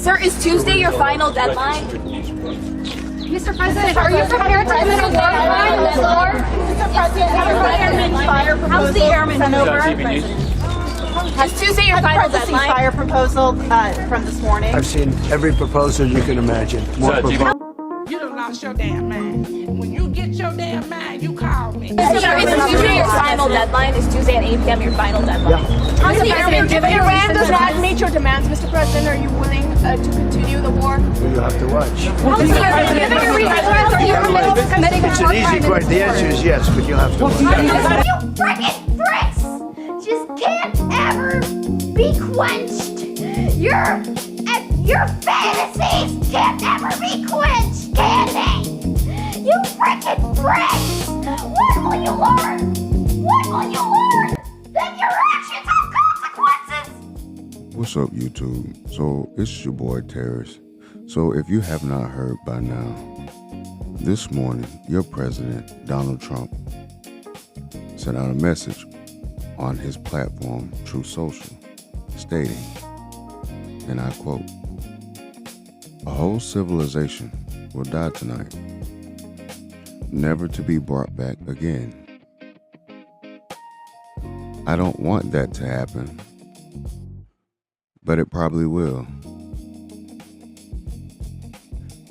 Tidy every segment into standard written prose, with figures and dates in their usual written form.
Sir, is Tuesday your final deadline? Mr. President, are you prepared to commit a war crime? Mr. President, how's the airman sent over? Is Tuesday your final deadline? Fire proposal from this morning. I've seen every proposal you can imagine. More proposals. You done lost your damn mind. When you get your damn mind, you call me. Sir, is Tuesday your final deadline? Is Tuesday at 8 p.m. your final deadline? Mr. President, if Iran does not meet your demands, Mr. President, are you willing to continue the war? You have to watch. Given your reasons, are you committed to committing a It's war an easy crime? question. The answer is yes, but you'll have to watch. You frickin' bricks just can't ever be quenched. Your fantasies can't ever be quenched, can they? You frickin' bricks! What will you learn? What will you learn? That your actions have consequences! What's up, YouTube? So, it's your boy, Terrace. So, if you have not heard by now, this morning, your president, Donald Trump, sent out a message on his platform, Truth Social, stating, and I quote, "A whole civilization will die tonight, never to be brought back again. I don't want that to happen, but it probably will.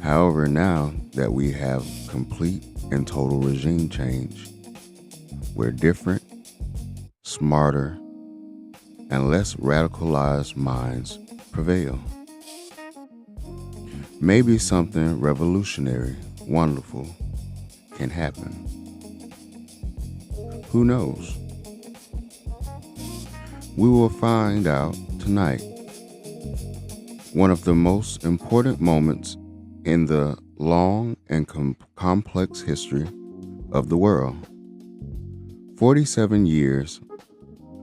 However, now that we have complete and total regime change, where different, smarter, and less radicalized minds prevail, maybe something revolutionary, wonderful can happen. Who knows? We will find out tonight. One of the most important moments in the long and complex history of the world. 47 years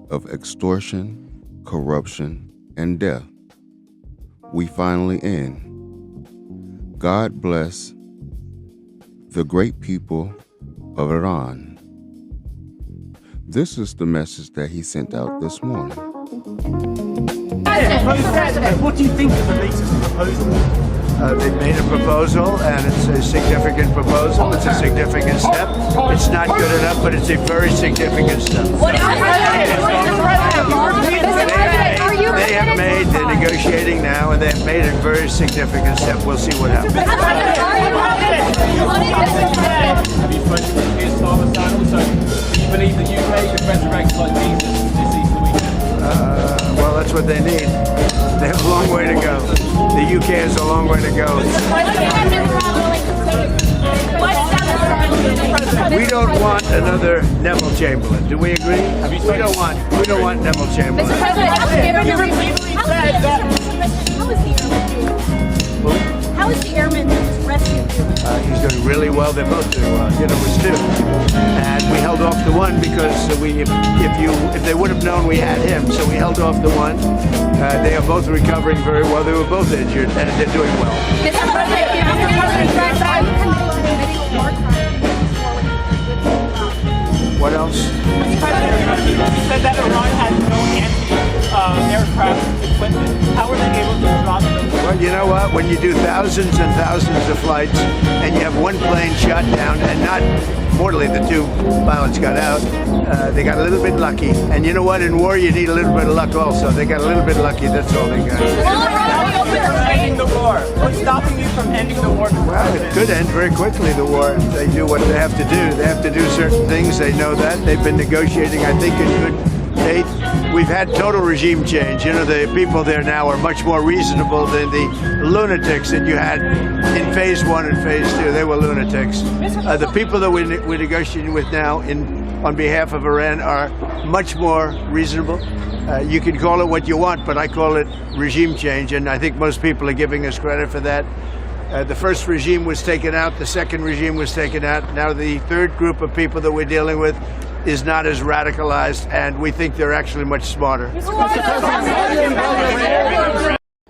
of extortion, corruption, and death. We finally end. God bless the great people of Iran." This is the message that he sent out this morning. What do you think of the latest proposal? They've made a proposal, and it's a significant proposal. It's a significant step. It's not good enough, but it's a very significant step. They have made, they're negotiating now, and they've made a very significant step. We'll see what happens. Have you spoken to Keir Starmer also? Do you believe the UK could resurrect like Jesus this Easter weekend? Well, that's what they need. They have a long way to go. The UK has a long way to go. We don't want another Neville Chamberlain. Do we agree? We don't want Neville Chamberlain. How is the airman rescue doing? He's doing really well. They're both doing well. It was two, and we held off the one because if they would have known we had him, so we held off the one. They are both recovering very well. They were both injured, and they're doing well. What else? You said that Iran has no anti-aircraft equipment. How are they able to drop them? Well, you know what? When you do thousands and thousands of flights and you have one plane shot down and not mortally, the two pilots got out, they got a little bit lucky. And you know what? In war, you need a little bit of luck also. They got a little bit lucky. That's all they got. Ending the war. What's stopping you from ending the war? Well, it could end very quickly, the war. They do what they have to do. They have to do certain things. They know that. They've been negotiating, I think, in good faith. We've had total regime change. You know, the people there now are much more reasonable than the lunatics that you had in phase one and phase two. They were lunatics. The people that we're negotiating with now on behalf of Iran are much more reasonable. You can call it what you want, but I call it regime change, and I think most people are giving us credit for that. The first regime was taken out, the second regime was taken out. Now the third group of people that we're dealing with is not as radicalized, and we think they're actually much smarter.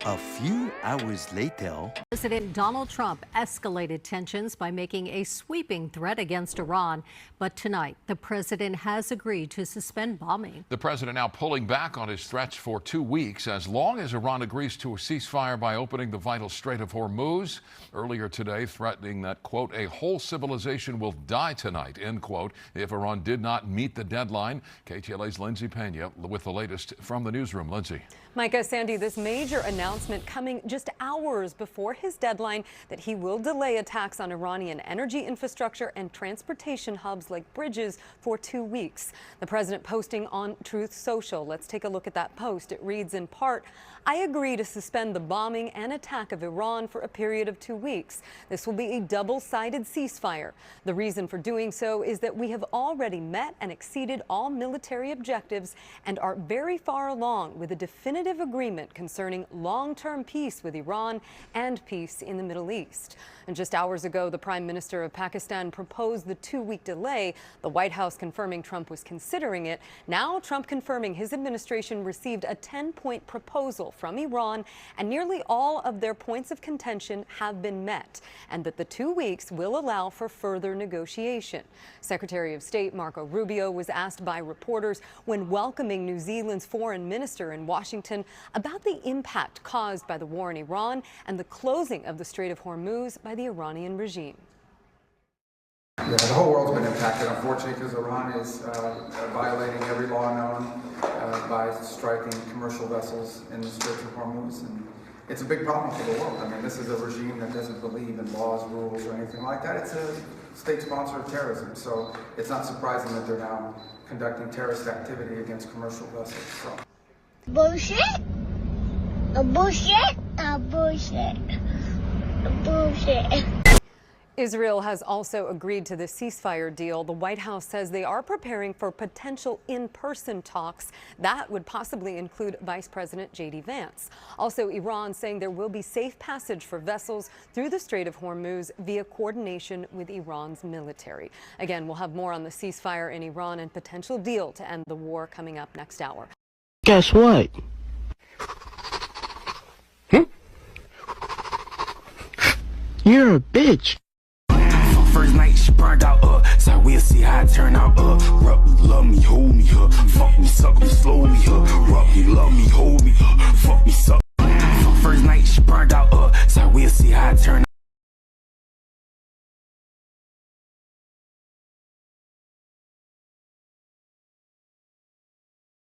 A few hours later, President Donald Trump escalated tensions by making a sweeping threat against Iran. But tonight, the president has agreed to suspend bombing. The president now pulling back on his threats for 2 weeks, as long as Iran agrees to a ceasefire by opening the vital Strait of Hormuz. Earlier today, threatening that, quote, a whole civilization will die tonight, end quote, if Iran did not meet the deadline. KTLA's Lindsay Pena with the latest from the newsroom. Lindsay. Micah, Sandy, this major announcement coming just hours before his deadline that he will delay attacks on Iranian energy infrastructure and transportation hubs like bridges for 2 weeks. The president posting on Truth Social. Let's take a look at that post. It reads in part, I agree to suspend the bombing and attack of Iran for a period of 2 weeks. This will be a double-sided ceasefire. The reason for doing so is that we have already met and exceeded all military objectives and are very far along with a definitive agreement concerning long-term peace with Iran and peace in the Middle East. And just hours ago, the Prime Minister of Pakistan proposed the 2-week delay. The White House confirming Trump was considering it. Now Trump confirming his administration received a 10-point proposal from Iran, and nearly all of their points of contention have been met, and that the 2 weeks will allow for further negotiation. Secretary of State Marco Rubio was asked by reporters when welcoming New Zealand's foreign minister in Washington about the impact caused by the war in Iran and the closing of the Strait of Hormuz by the Iranian regime. Yeah, the whole world's been impacted, unfortunately, because Iran is violating every law known by striking commercial vessels in the Strait of Hormuz. And it's a big problem for the world. I mean, this is a regime that doesn't believe in laws, rules, or anything like that. It's a state sponsor of terrorism. So it's not surprising that they're now conducting terrorist activity against commercial vessels. So. Bullshit. Bullshit. Bullshit. Bullshit. Israel has also agreed to the ceasefire deal. The White House says they are preparing for potential in-person talks. That would possibly include Vice President J.D. Vance. Also, Iran saying there will be safe passage for vessels through the Strait of Hormuz via coordination with Iran's military. Again, we'll have more on the ceasefire in Iran and potential deal to end the war coming up next hour. guess what? You're a bitch. First night she burned out, so we'll see how it turn out, Rub me, love me, hold me, fuck me, suck me slowly, Rub me, love me, hold me, fuck me, suck. First night she burned out, so we'll see how it turn out.